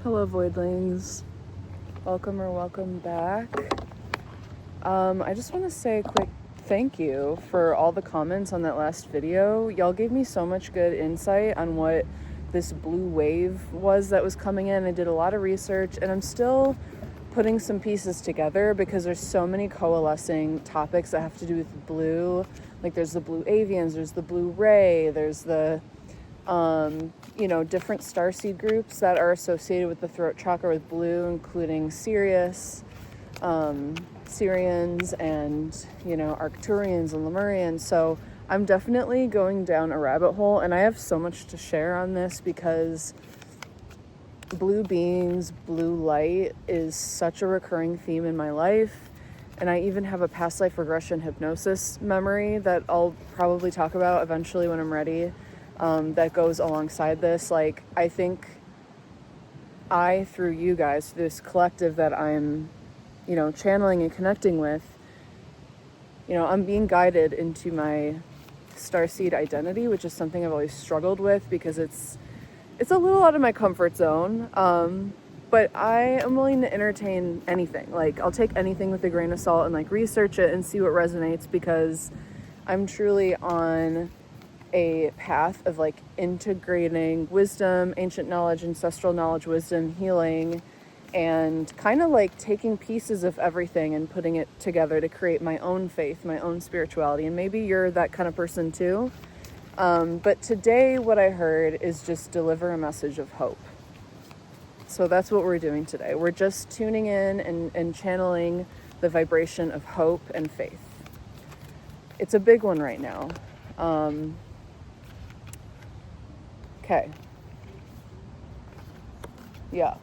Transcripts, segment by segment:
Hello, voidlings. Welcome back. I just want to say a quick thank you for all the comments on that last video. Y'all gave me so much good insight on what this blue wave was that was coming in. I did a lot of research, and I'm still putting some pieces together because there's so many coalescing topics that have to do with blue. Like there's the blue avians, there's the blue ray, there's the different starseed groups that are associated with the throat chakra with blue, including Sirius, Syrians, and Arcturians and Lemurians. So I'm definitely going down a rabbit hole, and I have so much to share on this because blue beings, blue light is such a recurring theme in my life. And I even have a past life regression hypnosis memory that I'll probably talk about eventually when I'm ready, that goes alongside this. Like, I think through you guys, this collective that I'm, channeling and connecting with, I'm being guided into my starseed identity, which is something I've always struggled with because it's a little out of my comfort zone. But I am willing to entertain anything. Like, I'll take anything with a grain of salt and like research it and see what resonates, because I'm truly on a path of like integrating wisdom, ancient knowledge, ancestral knowledge, wisdom, healing, and kind of like taking pieces of everything and putting it together to create my own faith, my own spirituality. And maybe you're that kind of person too. But today what I heard is just deliver a message of hope. So that's what we're doing today. We're just tuning in and channeling the vibration of hope and faith. It's a big one right now. Okay. Yeah.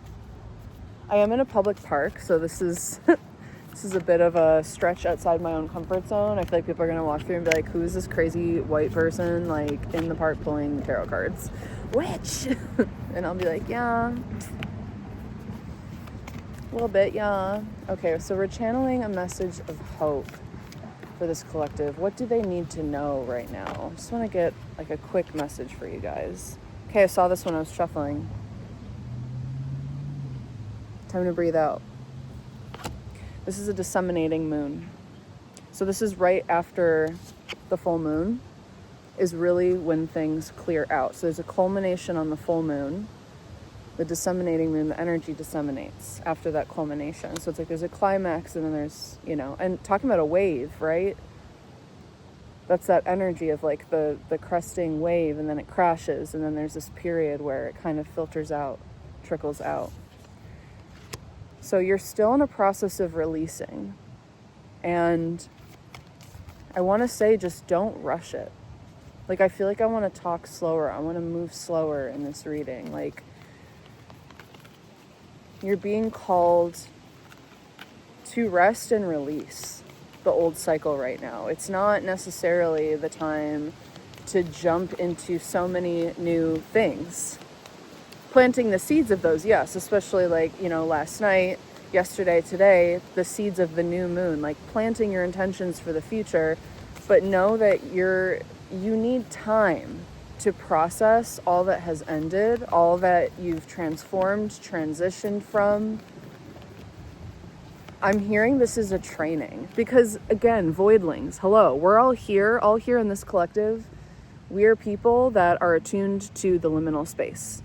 I am in a public park, so this is a bit of a stretch outside my own comfort zone. I feel like people are gonna walk through and be like, who is this crazy white person like in the park pulling tarot cards? Witch! And I'll be like, yeah. A little bit, yeah. Okay, so we're channeling a message of hope for this collective. What do they need to know right now? Just want to get like a quick message for you guys. Okay, I saw this when I was shuffling. Time to breathe out. This is a disseminating moon. So this is right after the full moon is really when things clear out. So there's a culmination on the full moon. The disseminating moon, the energy disseminates after that culmination. So it's like there's a climax, and then there's, and talking about a wave, right? That's that energy of like the cresting wave, and then it crashes, and then there's this period where it kind of filters out, trickles out. So you're still in a process of releasing. And I want to say, just don't rush it. Like, I feel like I want to talk slower. I want to move slower in this reading. Like, you're being called to rest and release the old cycle right now. It's not necessarily the time to jump into so many new things. Planting the seeds of those, yes, especially like, last night, yesterday, today, the seeds of the new moon, like planting your intentions for the future, but know that you need time to process all that has ended, all that you've transformed, transitioned from. I'm hearing this is a training because, again, voidlings, hello, we're all here in this collective. We are people that are attuned to the liminal space,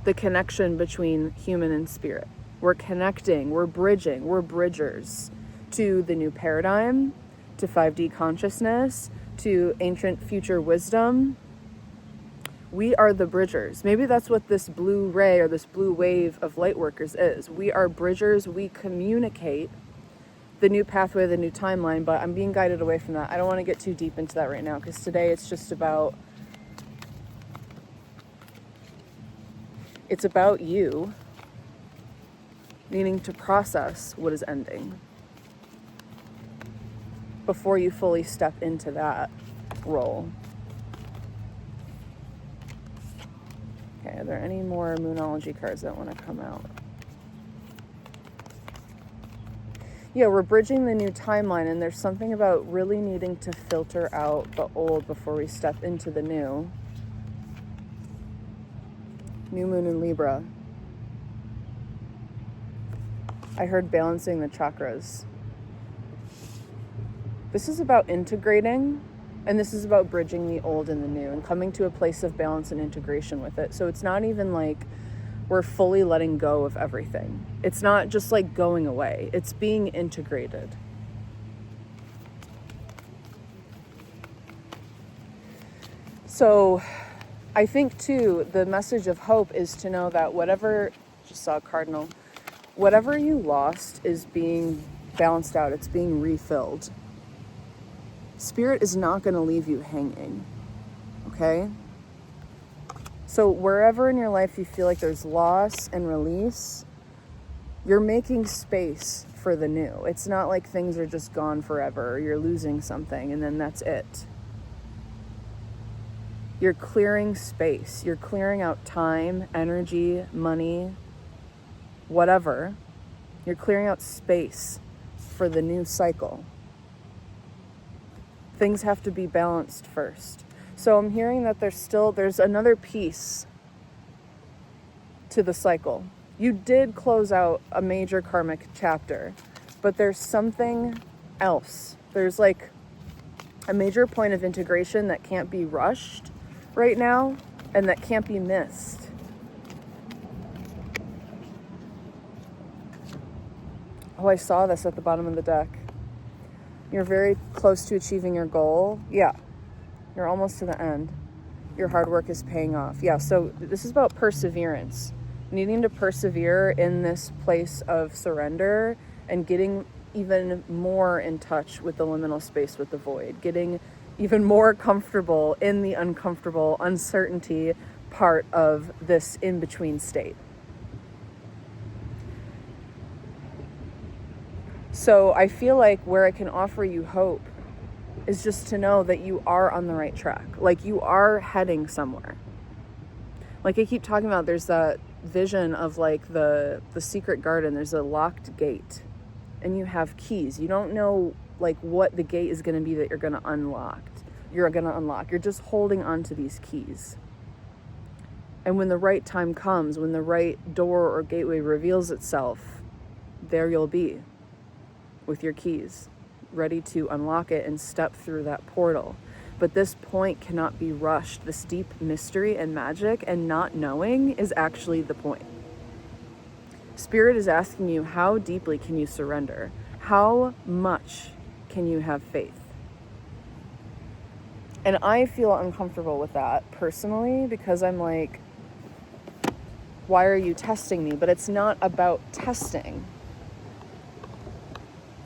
the connection between human and spirit. We're connecting, we're bridging, we're bridgers to the new paradigm, to 5D consciousness, to ancient future wisdom. We are the bridgers. Maybe that's what this blue ray or this blue wave of light workers is. We are bridgers. We communicate the new pathway, the new timeline, but I'm being guided away from that. I don't want to get too deep into that right now, because today it's about you needing to process what is ending before you fully step into that role. Okay, are there any more Moonology cards that want to come out? Yeah, we're bridging the new timeline, and there's something about really needing to filter out the old before we step into the new. New moon in Libra. I heard balancing the chakras. This is about integrating, and this is about bridging the old and the new and coming to a place of balance and integration with it. So it's not even like we're fully letting go of everything. It's not just like going away. It's being integrated. So I think too, the message of hope is to know that whatever, just saw a cardinal, whatever you lost is being balanced out. It's being refilled. Spirit is not going to leave you hanging. Okay? So wherever in your life you feel like there's loss and release, you're making space for the new. It's not like things are just gone forever, or you're losing something and then that's it. You're clearing space. You're clearing out time, energy, money, whatever. You're clearing out space for the new cycle. Things have to be balanced first. So I'm hearing that there's another piece to the cycle. You did close out a major karmic chapter, but there's something else. There's like a major point of integration that can't be rushed right now and that can't be missed. Oh, I saw this at the bottom of the deck. You're very close to achieving your goal. Yeah, you're almost to the end. Your hard work is paying off. Yeah, so this is about perseverance. Needing to persevere in this place of surrender and getting even more in touch with the liminal space with the void. Getting even more comfortable in the uncomfortable uncertainty part of this in-between state. So I feel like where I can offer you hope is just to know that you are on the right track. Like you are heading somewhere. Like I keep talking about, there's that vision of like the secret garden. There's a locked gate and you have keys. You don't know like what the gate is going to be that you're going to unlock. You're just holding on to these keys. And when the right time comes, when the right door or gateway reveals itself, there you'll be with your keys, ready to unlock it and step through that portal. But this point cannot be rushed. This deep mystery and magic and not knowing is actually the point. Spirit is asking you, how deeply can you surrender? How much can you have faith? And I feel uncomfortable with that personally because I'm like, why are you testing me? But it's not about testing.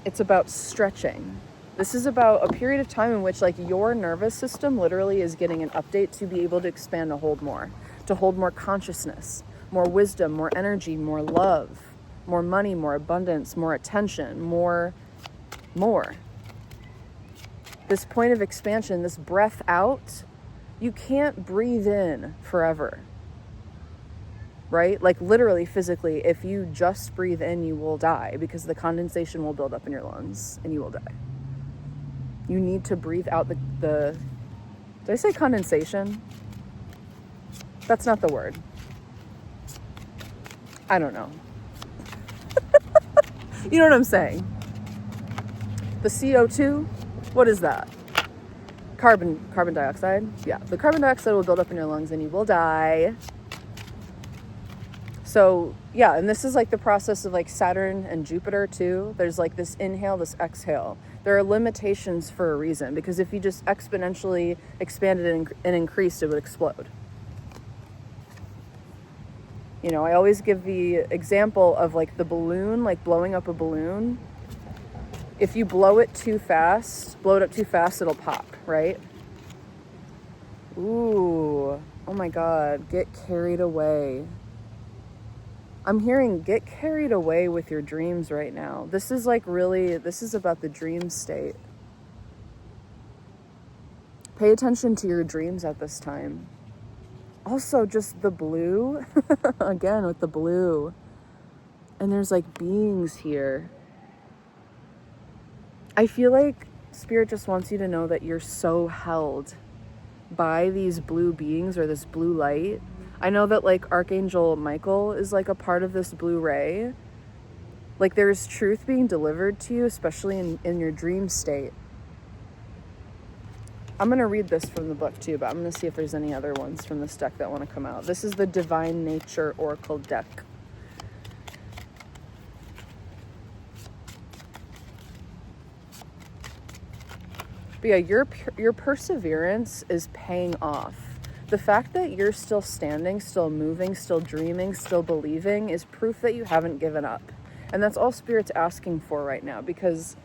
It's about stretching. This is about a period of time in which like your nervous system literally is getting an update to be able to expand, to hold more consciousness, more wisdom, more energy, more love, more money, more abundance, more attention, more. This point of expansion, this breath out, you can't breathe in forever. Right? Like literally, physically, if you just breathe in, you will die because the condensation will build up in your lungs and you will die. You need to breathe out the did I say condensation? That's not the word. I don't know. You know what I'm saying? The CO2, what is that? Carbon dioxide? Yeah, the carbon dioxide will build up in your lungs and you will die. So yeah, and this is like the process of like Saturn and Jupiter too. There's like this inhale, this exhale. There are limitations for a reason, because if you just exponentially expanded and increased, it would explode. You know, I always give the example of like the balloon, like blowing up a balloon. If you blow it up too fast, it'll pop, right? Ooh, oh my God, get carried away. I'm hearing get carried away with your dreams right now. This is like really, this is about the dream state. Pay attention to your dreams at this time. Also, just the blue, again with the blue. And there's like beings here. I feel like Spirit just wants you to know that you're so held by these blue beings or this blue light. I know that like Archangel Michael is like a part of this blue ray. Like there's truth being delivered to you, especially in your dream state. I'm going to read this from the book too, but I'm going to see if there's any other ones from this deck that want to come out. This is the Divine Nature Oracle deck. But yeah, your perseverance is paying off. The fact that you're still standing, still moving, still dreaming, still believing is proof that you haven't given up. And that's all Spirit's asking for right now, because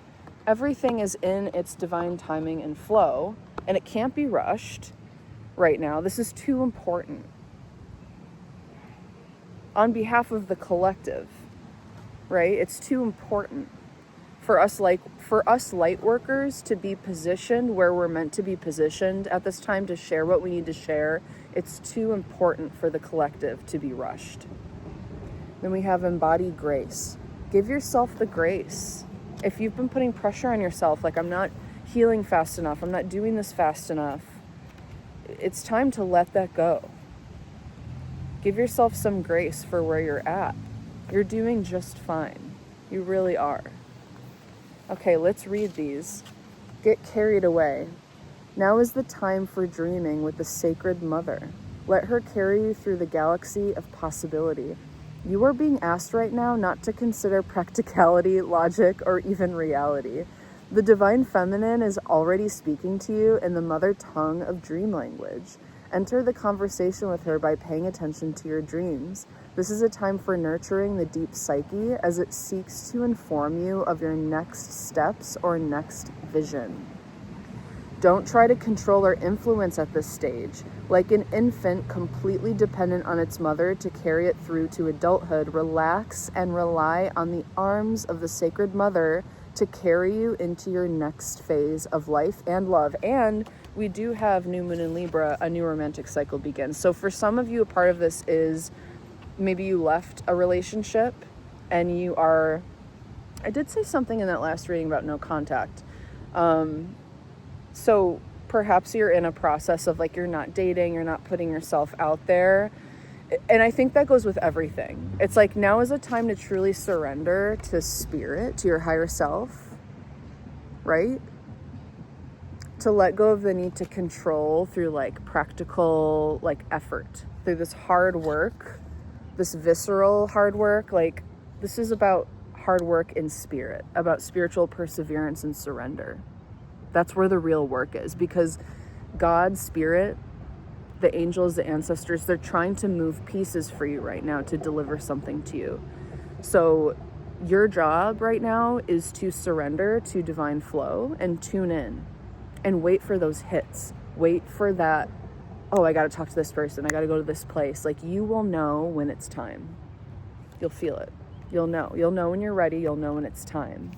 everything is in its divine timing and flow, and it can't be rushed right now. This is too important. On behalf of the collective, right? It's too important for us light workers to be positioned where we're meant to be positioned at this time to share what we need to share. It's too important for the collective to be rushed. Then we have embodied grace. Give yourself the grace. If you've been putting pressure on yourself, like I'm not healing fast enough, I'm not doing this fast enough, it's time to let that go. Give yourself some grace for where you're at. You're doing just fine. You really are. Okay, let's read these. Get carried away. Now is the time for dreaming with the Sacred Mother. Let her carry you through the galaxy of possibility. You are being asked right now not to consider practicality, logic, or even reality. The Divine Feminine is already speaking to you in the mother tongue of dream language. Enter the conversation with her by paying attention to your dreams. This is a time for nurturing the deep psyche as it seeks to inform you of your next steps or next vision. Don't try to control or influence at this stage. Like an infant completely dependent on its mother to carry it through to adulthood, relax and rely on the arms of the Sacred Mother to carry you into your next phase of life and love. And we do have New Moon in Libra, a new romantic cycle begins. So for some of you, a part of this is maybe you left a relationship and you are, I did say something in that last reading about no contact. So perhaps you're in a process of like, you're not dating, you're not putting yourself out there. And I think that goes with everything. It's like now is a time to truly surrender to spirit, to your higher self, right? To let go of the need to control through like practical like effort, through this hard work, this visceral hard work. Like this is about hard work in spirit, about spiritual perseverance and surrender. That's where the real work is, because God, spirit, the angels, the ancestors, they're trying to move pieces for you right now to deliver something to you. So your job right now is to surrender to divine flow and tune in and wait for those hits. Wait for that, oh, I got to talk to this person. I got to go to this place. Like you will know when it's time. You'll feel it. You'll know. You'll know when you're ready. You'll know when it's time.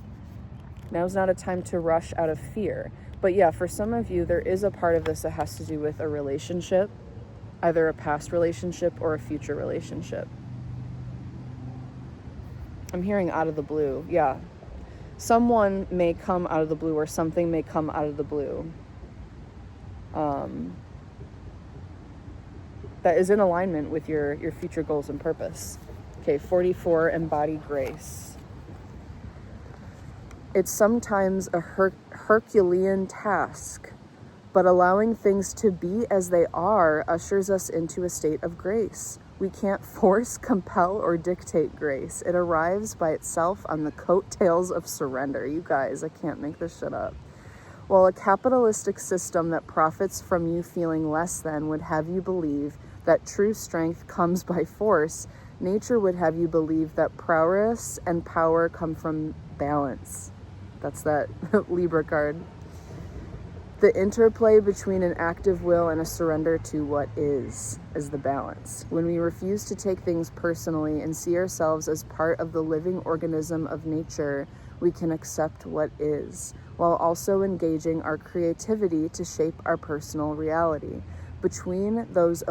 Now's not a time to rush out of fear. But yeah, for some of you, there is a part of this that has to do with a relationship, either a past relationship or a future relationship. I'm hearing out of the blue. Yeah. Someone may come out of the blue, or something may come out of the blue. That is in alignment with your future goals and purpose. Okay, 44, embodied grace. It's sometimes a Herculean task, but allowing things to be as they are ushers us into a state of grace. We can't force, compel, or dictate grace. It arrives by itself on the coattails of surrender. You guys, I can't make this shit up. While a capitalistic system that profits from you feeling less than would have you believe that true strength comes by force, nature would have you believe that prowess and power come from balance. That's that Libra card. The interplay between an active will and a surrender to what is the balance. When we refuse to take things personally and see ourselves as part of the living organism of nature, we can accept what is, while also engaging our creativity to shape our personal reality. Between those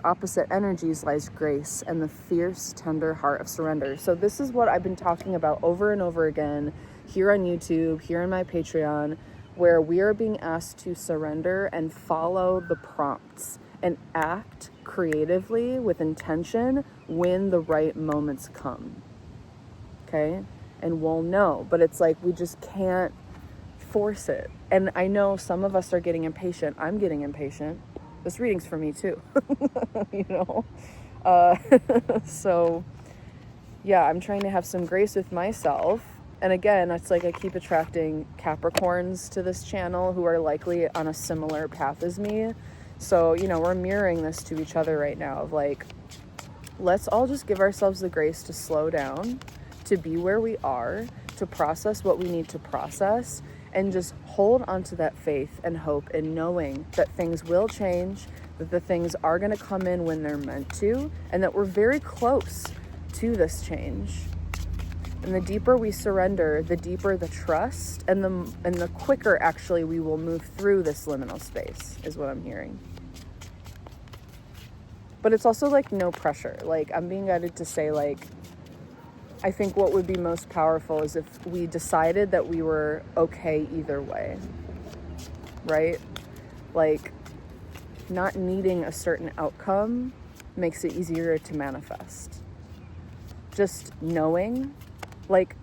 opposite energies lies grace and the fierce, tender heart of surrender. So this is what I've been talking about over and over again here on YouTube, here on my Patreon, where we are being asked to surrender and follow the prompts and act creatively with intention when the right moments come. okay? And we'll know. But it's like we just can't force it. And I know some of us are getting impatient. I'm getting impatient. This reading's for me too, you know? So yeah, I'm trying to have some grace with myself. And again, it's like I keep attracting Capricorns to this channel who are likely on a similar path as me. So, you know, we're mirroring this to each other right now of like, let's all just give ourselves the grace to slow down, to be where we are, to process what we need to process, and just hold onto that faith and hope and knowing that things will change, that the things are going to come in when they're meant to, and that we're very close to this change. And the deeper we surrender, the deeper the trust, and the quicker actually we will move through this liminal space, is what I'm hearing. But it's also like no pressure. Like I'm being guided to say like, I think what would be most powerful is if we decided that we were okay either way, right? Like not needing a certain outcome makes it easier to manifest. Just knowing, like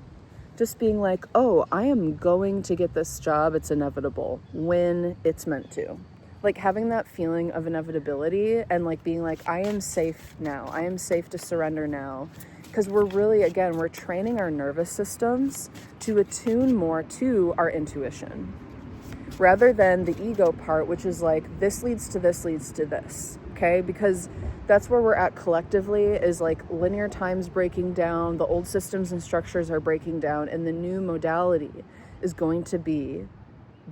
just being like, oh, I am going to get this job. It's inevitable when it's meant to. Like having that feeling of inevitability and like being like, I am safe now. I am safe to surrender now. Because we're really, again, we're training our nervous systems to attune more to our intuition rather than the ego part, which is like, this leads to this, leads to this, okay? Because that's where we're at collectively is like linear time's breaking down, the old systems and structures are breaking down, and the new modality is going to be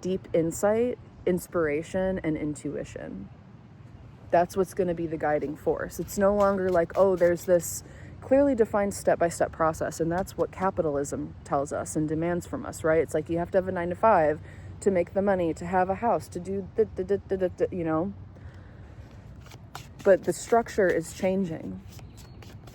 deep insight, inspiration, and intuition. That's what's going to be the guiding force. It's no longer like, oh, there's this clearly defined step-by-step process, and that's what capitalism tells us and demands from us, right? It's like you have to have a 9-to-5 to make the money, to have a house, to do you know. But the structure is changing,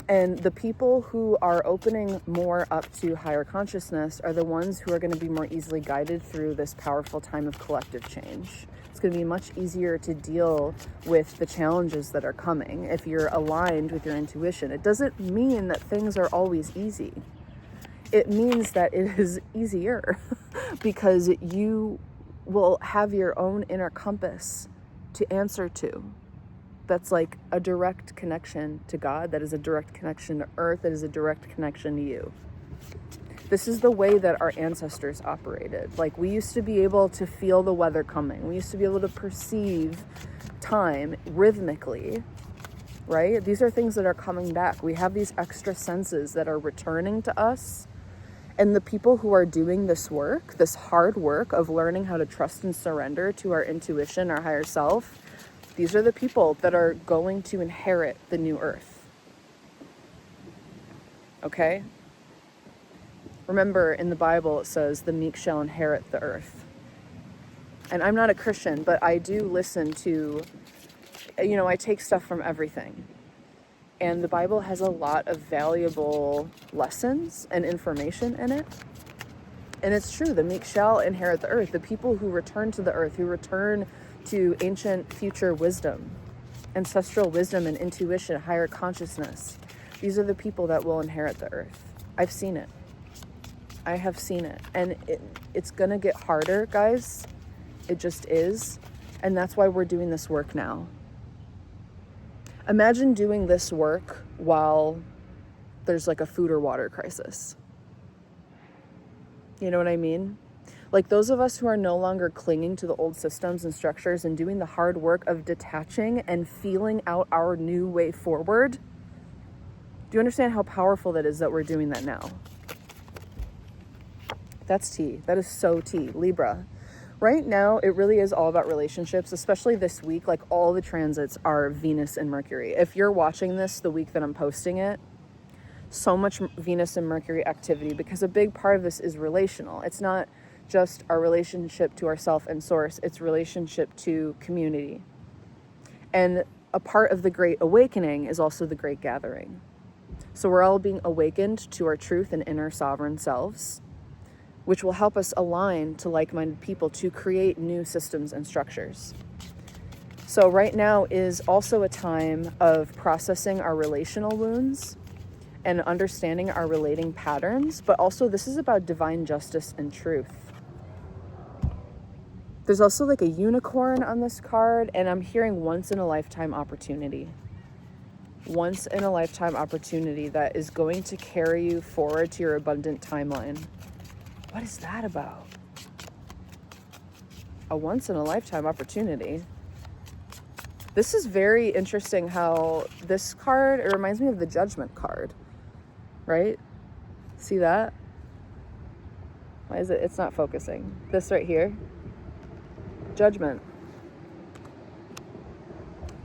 and the people who are opening more up to higher consciousness are the ones who are going to be more easily guided through this powerful time of collective change. It's going to be much easier to deal with the challenges that are coming if you're aligned with your intuition. It doesn't mean that things are always easy. It means that it is easier because you will have your own inner compass to answer to. That's like a direct connection to God. That is a direct connection to Earth. That is a direct connection to you. This is the way that our ancestors operated. Like we used to be able to feel the weather coming. We used to be able to perceive time rhythmically, right? These are things that are coming back. We have these extra senses that are returning to us. And the people who are doing this work, this hard work of learning how to trust and surrender to our intuition, our higher self, these are the people that are going to inherit the new earth. Okay? Remember, in the Bible, it says, the meek shall inherit the earth. And I'm not a Christian, but I do listen to, you know, I take stuff from everything. And the Bible has a lot of valuable lessons and information in it. And it's true, the meek shall inherit the earth. The people who return to the earth, who return to ancient future wisdom, ancestral wisdom and intuition, higher consciousness, these are the people that will inherit the earth. I've seen it. I have seen it. And it's going to get harder, guys. It just is. And that's why we're doing this work now. Imagine doing this work while there's like a food or water crisis. You know what I mean? Like those of us who are no longer clinging to the old systems and structures and doing the hard work of detaching and feeling out our new way forward. Do you understand how powerful that is that we're doing that now? That's tea. That is so tea. Libra. Right now, it really is all about relationships, especially this week. Like all the transits are Venus and Mercury. If you're watching this the week that I'm posting it, so much Venus and Mercury activity, because a big part of this is relational. It's not just our relationship to ourself and source, it's relationship to community. And a part of the Great Awakening is also the Great Gathering. So we're all being awakened to our truth and inner sovereign selves, which will help us align to like-minded people to create new systems and structures. So right now is also a time of processing our relational wounds and understanding our relating patterns, but also this is about divine justice and truth. There's also like a unicorn on this card, and I'm hearing once in a lifetime opportunity. Once in a lifetime opportunity that is going to carry you forward to your abundant timeline. What is that about? A once in a lifetime opportunity. This is very interesting how this card, it reminds me of the Judgment card, right? See that? Why is it? It's not focusing. This right here. Judgment.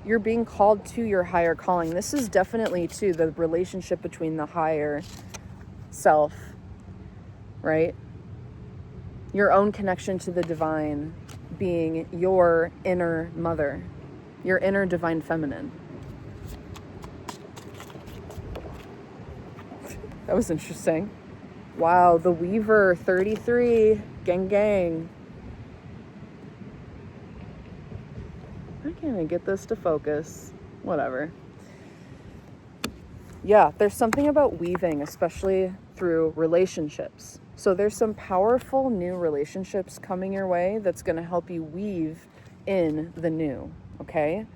You're being called to your higher calling. This is definitely too the relationship between the higher self, right? Your own connection to the divine being your inner mother, your inner divine feminine. That was interesting. Wow, the Weaver 33, gang gang. I can't even get this to focus. Whatever. Yeah, there's something about weaving, especially through relationships. So there's some powerful new relationships coming your way that's going to help you weave in the new, okay?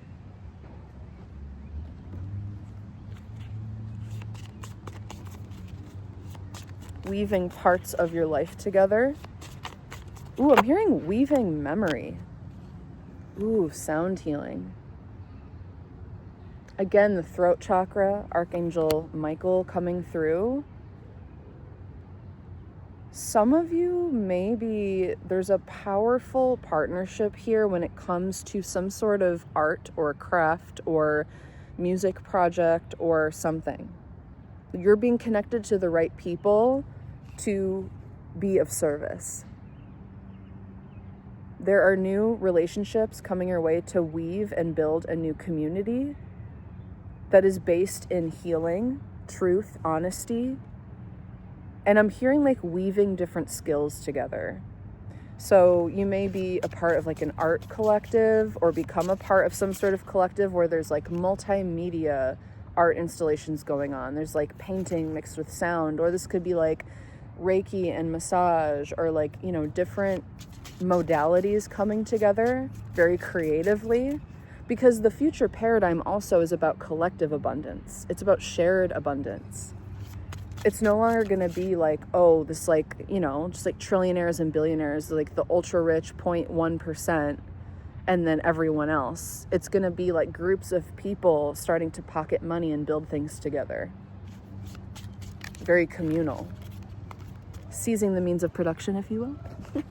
Weaving parts of your life together. Ooh, I'm hearing weaving memory. Ooh, sound healing. Again, the throat chakra, Archangel Michael coming through. Some of you, maybe there's a powerful partnership here when it comes to some sort of art or craft or music project or something. You're being connected to the right people to be of service. There are new relationships coming your way to weave and build a new community that is based in healing, truth, honesty. And I'm hearing like weaving different skills together. So you may be a part of like an art collective or become a part of some sort of collective where there's like multimedia art installations going on. There's like painting mixed with sound, or this could be like Reiki and massage, or like, you know, different modalities coming together very creatively, because the future paradigm also is about collective abundance. It's about shared abundance. It's no longer going to be like, oh, this like, you know, just like trillionaires and billionaires, like the ultra rich 0.1% and then everyone else. It's going to be like groups of people starting to pocket money and build things together. Very communal. Seizing the means of production, if you will.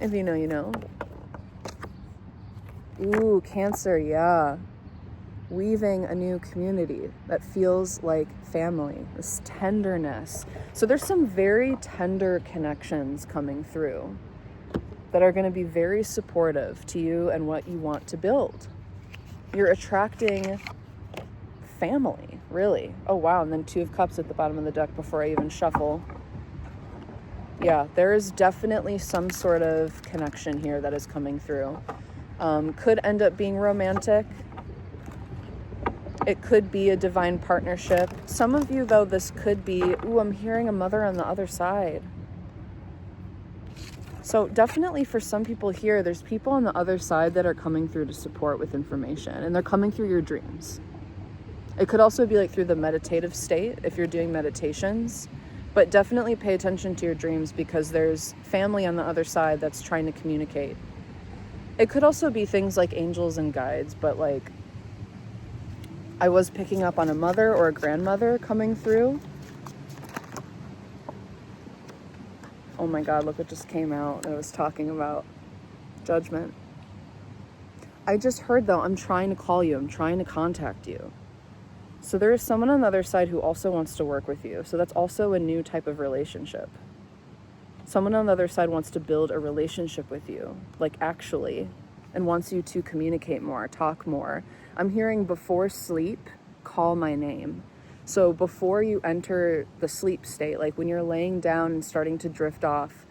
If you know, you know. Ooh, Cancer, yeah. Weaving a new community that feels like family, this tenderness. So there's some very tender connections coming through that are going to be very supportive to you and what you want to build. You're attracting family, really. Oh, wow. And then 2 of Cups at the bottom of the deck before I even shuffle. Yeah, there is definitely some sort of connection here that is coming through. Could end up being romantic. It could be a divine partnership. Some of you, though, this could be, ooh, I'm hearing a mother on the other side. So definitely for some people here, there's people on the other side that are coming through to support with information, and they're coming through your dreams. It could also be like through the meditative state if you're doing meditations, but definitely pay attention to your dreams because there's family on the other side that's trying to communicate. It could also be things like angels and guides, but like I was picking up on a mother or a grandmother coming through. Oh my God, look what just came out that I was talking about. Judgment. I just heard though, I'm trying to call you. I'm trying to contact you. So there is someone on the other side who also wants to work with you. So that's also a new type of relationship. Someone on the other side wants to build a relationship with you, like actually, and wants you to communicate more, talk more. I'm hearing before sleep, call my name. So before you enter the sleep state, like when you're laying down and starting to drift off,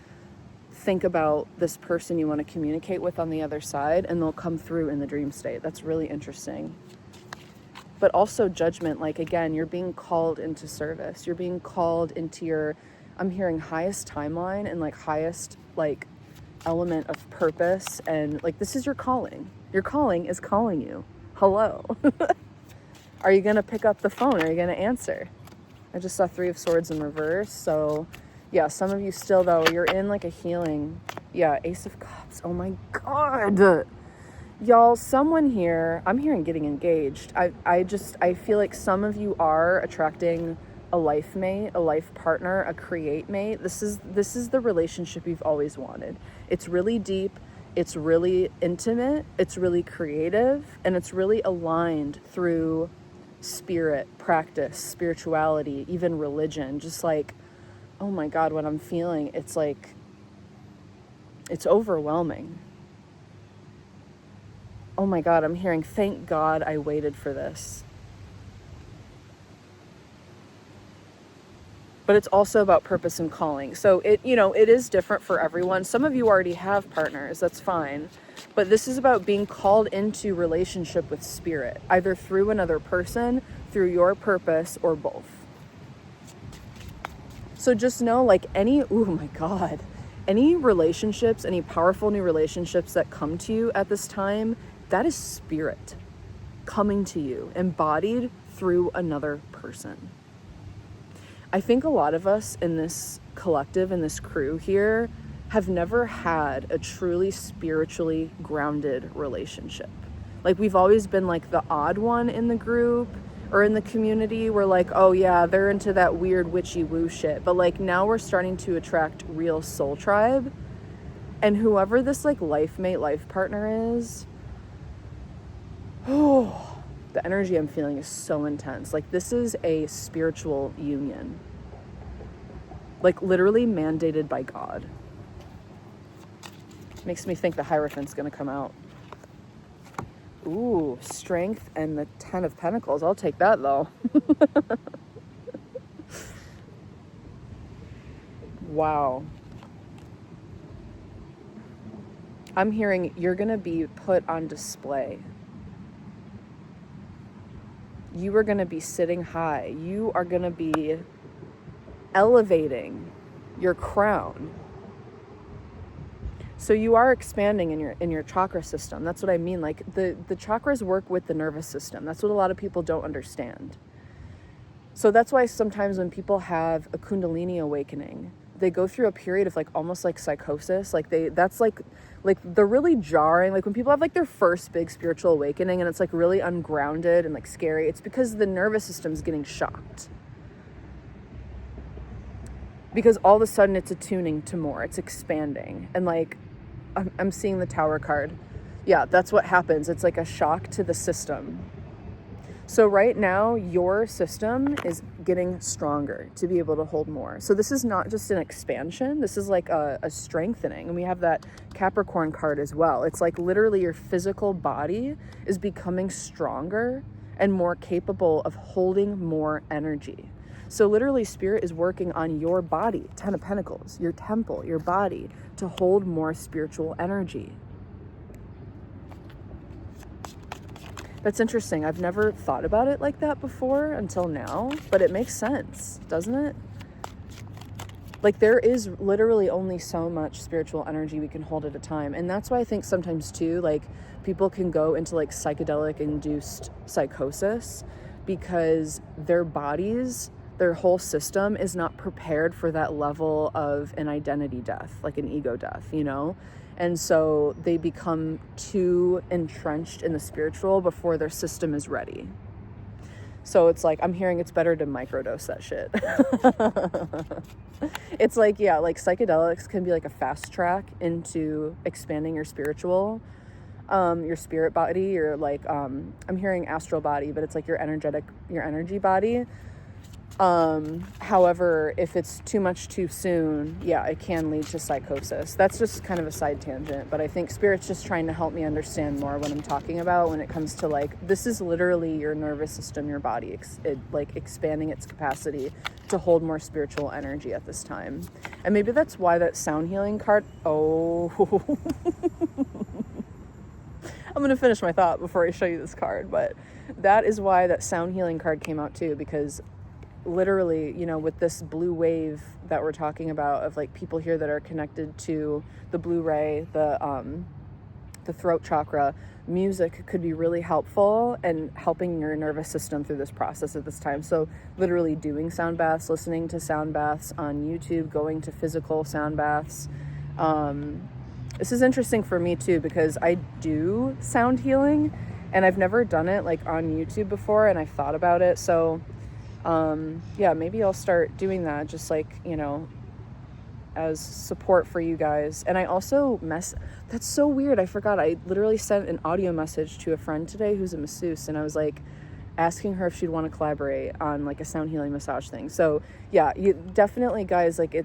think about this person you want to communicate with on the other side, and they'll come through in the dream state. That's really interesting. but also judgment. Like, again, you're being called into service. You're being called into your, I'm hearing highest timeline and like highest like element of purpose. And like, this is your calling. Your calling is calling you. Hello. Are you going to pick up the phone? Are you going to answer? I just saw 3 of Swords in reverse. So yeah, some of you still though, you're in like a healing. Yeah, Ace of Cups. Oh my God. Y'all, someone here, I'm hearing getting engaged. I feel like some of you are attracting a life mate, a life partner, a create mate. This is the relationship you've always wanted. It's really deep, it's really intimate, it's really creative, and it's really aligned through spirit, practice, spirituality, even religion. Just like, oh my God, what I'm feeling, it's like, it's overwhelming. Oh my God, I'm hearing, thank God I waited for this. But it's also about purpose and calling. So it is different for everyone. Some of you already have partners, that's fine. But this is about being called into relationship with spirit, either through another person, through your purpose, or both. So just know, like, oh my God, any relationships, any powerful new relationships that come to you at this time, that is spirit coming to you, embodied through another person. I think a lot of us in this collective, in this crew here, have never had a truly spiritually grounded relationship. Like, we've always been like the odd one in the group or in the community. We're like, oh yeah, they're into that weird witchy woo shit. But like, now we're starting to attract real soul tribe. And whoever this like life mate, life partner is, oh, the energy I'm feeling is so intense. Like, this is a spiritual union. Like, literally mandated by God. Makes me think the Hierophant's gonna come out. Ooh, Strength and the 10 of Pentacles. I'll take that though. Wow. I'm hearing you're gonna be put on display. You are going to be sitting high. You are going to be elevating your crown. So you are expanding in your chakra system. That's what I mean. Like, the chakras work with the nervous system. That's what a lot of people don't understand. So that's why sometimes when people have a Kundalini awakening, they go through a period of like almost like psychosis. Like that's like they're really jarring. Like when people have like their first big spiritual awakening and it's like really ungrounded and like scary, it's because the nervous system's getting shocked. Because all of a sudden it's attuning to more, it's expanding. And like, I'm seeing the Tower card. Yeah, that's what happens. It's like a shock to the system. So right now, your system is getting stronger to be able to hold more. So this is not just an expansion. This is like a strengthening. And we have that Capricorn card as well. It's like literally your physical body is becoming stronger and more capable of holding more energy. So literally, Spirit is working on your body, 10 of Pentacles, your temple, your body, to hold more spiritual energy. That's interesting. I've never thought about it like that before until now, but it makes sense, doesn't it? Like, there is literally only so much spiritual energy we can hold at a time. And that's why I think sometimes too, like, people can go into like psychedelic induced psychosis because their bodies, their whole system is not prepared for that level of an identity death, like an ego death, you know? And so they become too entrenched in the spiritual before their system is ready. So it's like, I'm hearing it's better to microdose that shit. It's like, yeah, like psychedelics can be like a fast track into expanding your spiritual, your spirit body, your like, I'm hearing astral body, but it's like your energy body. However, if it's too much too soon, yeah, it can lead to psychosis. That's just kind of a side tangent, but I think Spirit's just trying to help me understand more what I'm talking about when it comes to like, this is literally your nervous system, your body, like expanding its capacity to hold more spiritual energy at this time. And maybe that's why that sound healing card, oh, I'm going to finish my thought before I show you this card, but that is why that sound healing card came out too, because literally, you know, with this blue wave that we're talking about of like people here that are connected to the blue ray, the throat chakra, music could be really helpful and helping your nervous system through this process at this time. So literally doing sound baths, listening to sound baths on YouTube, going to physical sound baths. This is interesting for me too, because I do sound healing and I've never done it like on YouTube before, and I've thought about it. So yeah, maybe I'll start doing that, just like, you know, as support for you guys. And I also that's so weird, I forgot, I literally sent an audio message to a friend today who's a masseuse, and I was like asking her if she'd want to collaborate on like a sound healing massage thing. So yeah, you definitely, guys, like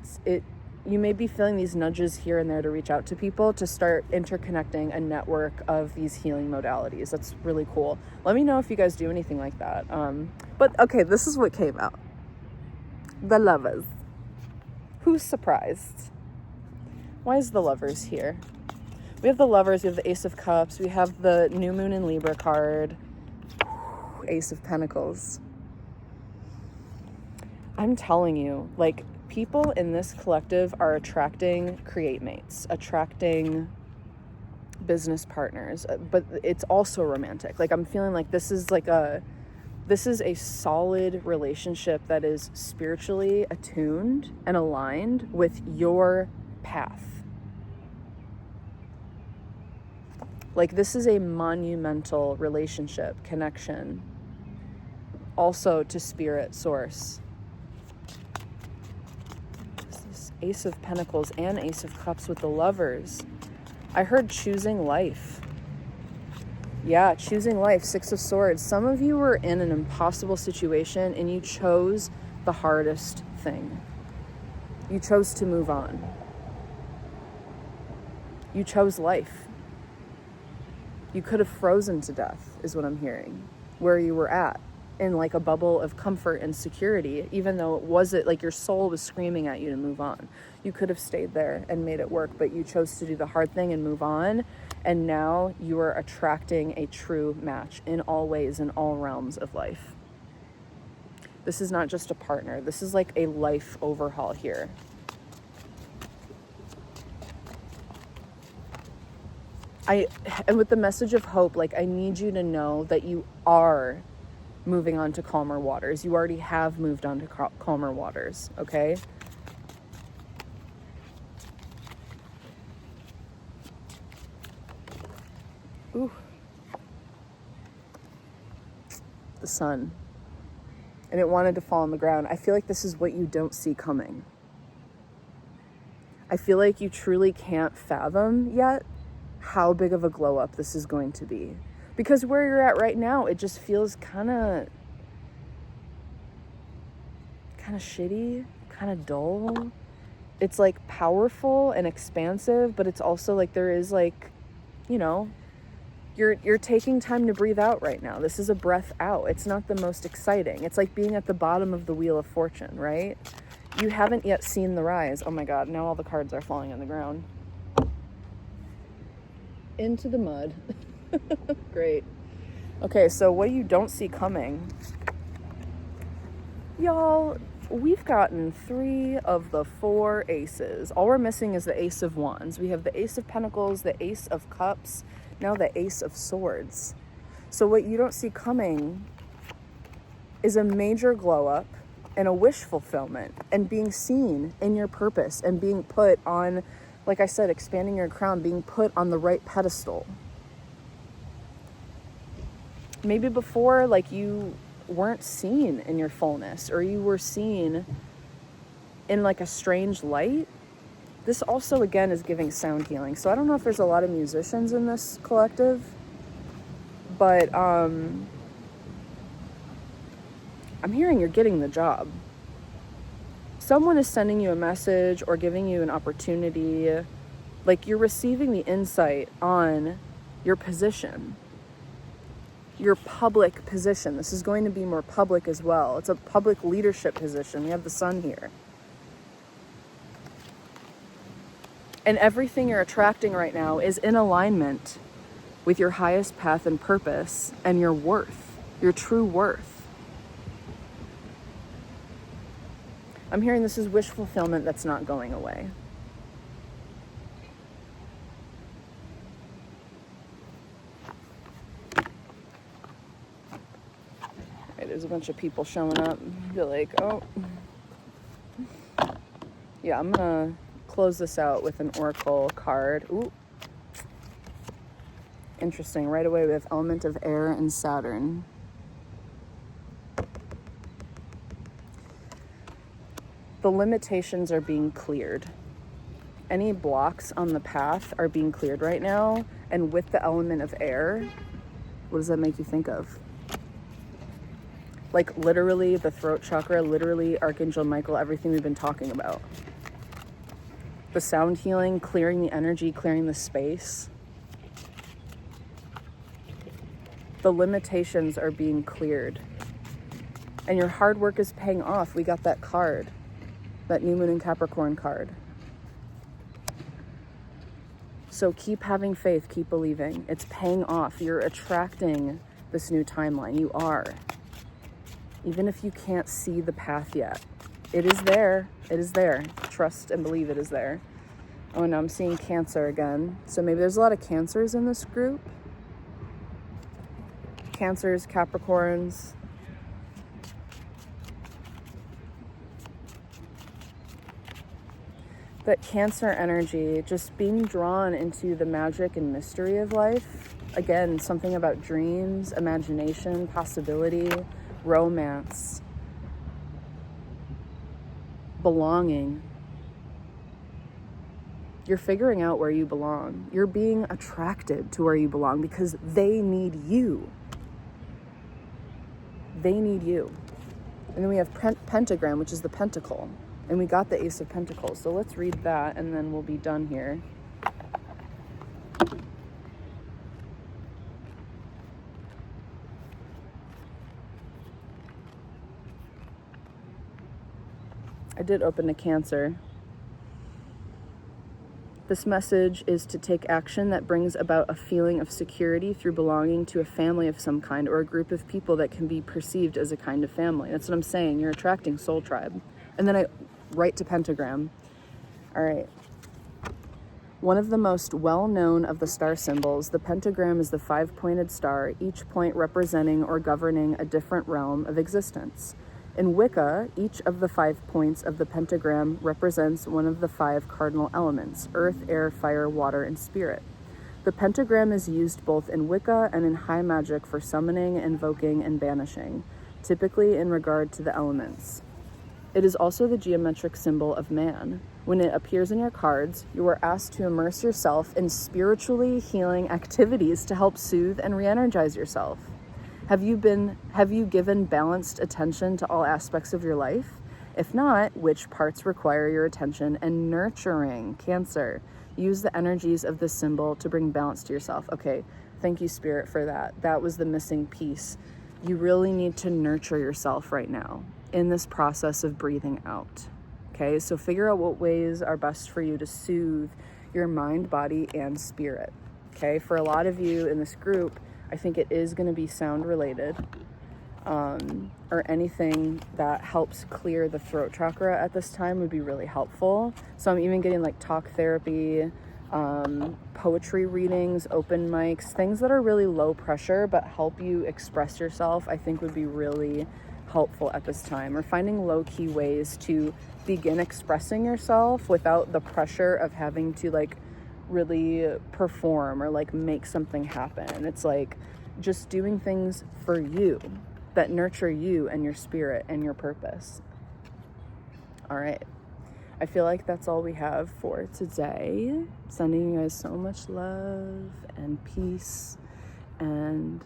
you may be feeling these nudges here and there to reach out to people to start interconnecting a network of these healing modalities. That's really cool. Let me know if you guys do anything like that. But okay, this is what came out. The Lovers. Who's surprised? Why is the Lovers here? We have the Lovers, we have the Ace of Cups, we have the New Moon in Libra card, Ace of Pentacles. I'm telling you, like, people in this collective are attracting create mates, attracting business partners, but it's also romantic. Like, I'm feeling like this is a solid relationship that is spiritually attuned and aligned with your path. Like, this is a monumental relationship, connection, also to spirit source. This Ace of Pentacles and Ace of Cups with the Lovers. I heard choosing life. Yeah, choosing life, Six of Swords. Some of you were in an impossible situation and you chose the hardest thing. You chose to move on. You chose life. You could have frozen to death, is what I'm hearing, where you were at, in like a bubble of comfort and security, even though it wasn't like your soul was screaming at you to move on. You could have stayed there and made it work, but you chose to do the hard thing and move on. And now you are attracting a true match in all ways, in all realms of life. This is not just a partner. This is like a life overhaul here. And with the message of hope, like, I need you to know that you are moving on to calmer waters. You already have moved on to calmer waters, okay? Ooh. The sun. And it wanted to fall on the ground. I feel like this is what you don't see coming. I feel like you truly can't fathom yet how big of a glow up this is going to be. Because where you're at right now, it just feels kind of shitty, kind of dull. It's like powerful and expansive, but it's also like there is like, you know, you're taking time to breathe out right now. This is a breath out. It's not the most exciting. It's like being at the bottom of the wheel of fortune, right? You haven't yet seen the rise. Oh my God, now all the cards are falling on the ground. Into the mud. Great. Okay, so what you don't see coming. Y'all, we've gotten 3 of the 4 aces. All we're missing is the Ace of Wands. We have the Ace of Pentacles, the Ace of Cups, now the Ace of Swords. So what you don't see coming is a major glow up and a wish fulfillment and being seen in your purpose and being put on, like I said, expanding your crown, being put on the right pedestal. Maybe before, like, you weren't seen in your fullness, or you were seen in like a strange light. This also, again, is giving sound healing. So I don't know if there's a lot of musicians in this collective, but I'm hearing you're getting the job. Someone is sending you a message or giving you an opportunity. Like, you're receiving the insight on your position, your public position. This is going to be more public as well. It's a public leadership position. We have the sun here. And everything you're attracting right now is in alignment with your highest path and purpose and your worth, your true worth. I'm hearing this is wish fulfillment that's not going away. Right, there's a bunch of people showing up. Be like, oh. Yeah, I'm gonna close this out with an oracle card. Ooh. Interesting. Right away we have element of air and Saturn. The limitations are being cleared. Any blocks on the path are being cleared right now. And with the element of air, what does that make you think of? Like literally the throat chakra, literally Archangel Michael, everything we've been talking about. The sound healing, clearing the energy, clearing the space. The limitations are being cleared. And your hard work is paying off. We got that card, that New Moon in Capricorn card. So keep having faith, keep believing. It's paying off. You're attracting this new timeline. You are. Even if you can't see the path yet, it is there. It is there. Trust and believe it is there. Oh, and I'm seeing Cancer again. So maybe there's a lot of Cancers in this group. Cancers, Capricorns. That Cancer energy, just being drawn into the magic and mystery of life. Again, something about dreams, imagination, possibility, romance, belonging. You're figuring out where you belong. You're being attracted to where you belong because they need you. They need you. And then we have pentagram, which is the pentacle. And we got the Ace of Pentacles. So let's read that and then we'll be done here. I did open a Cancer. This message is to take action that brings about a feeling of security through belonging to a family of some kind or a group of people that can be perceived as a kind of family. That's what I'm saying. You're attracting soul tribe. And then I write to pentagram. All right. One of the most well-known of the star symbols, the pentagram is the 5-pointed star, each point representing or governing a different realm of existence. In Wicca, each of the 5 points of the pentagram represents one of the 5 cardinal elements: earth, air, fire, water, and spirit. The pentagram is used both in Wicca and in high magic for summoning, invoking, and banishing, typically in regard to the elements. It is also the geometric symbol of man. When it appears in your cards, you are asked to immerse yourself in spiritually healing activities to help soothe and re-energize yourself. Have you given balanced attention to all aspects of your life? If not, which parts require your attention and nurturing? Cancer. Use the energies of this symbol to bring balance to yourself. Okay, thank you, Spirit, for that. That was the missing piece. You really need to nurture yourself right now in this process of breathing out. Okay, so figure out what ways are best for you to soothe your mind, body, and spirit. Okay, for a lot of you in this group, I think it is going to be sound related, or anything that helps clear the throat chakra at this time would be really helpful. So I'm even getting like talk therapy, poetry readings, open mics, things that are really low pressure but help you express yourself, I think would be really helpful at this time. Or finding low-key ways to begin expressing yourself without the pressure of having to like really perform or like make something happen. It's like just doing things for you that nurture you and your spirit and your purpose. All right. I feel like that's all we have for today. Sending you guys so much love and peace and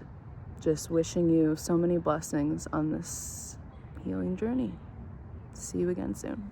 just wishing you so many blessings on this healing journey. See you again soon.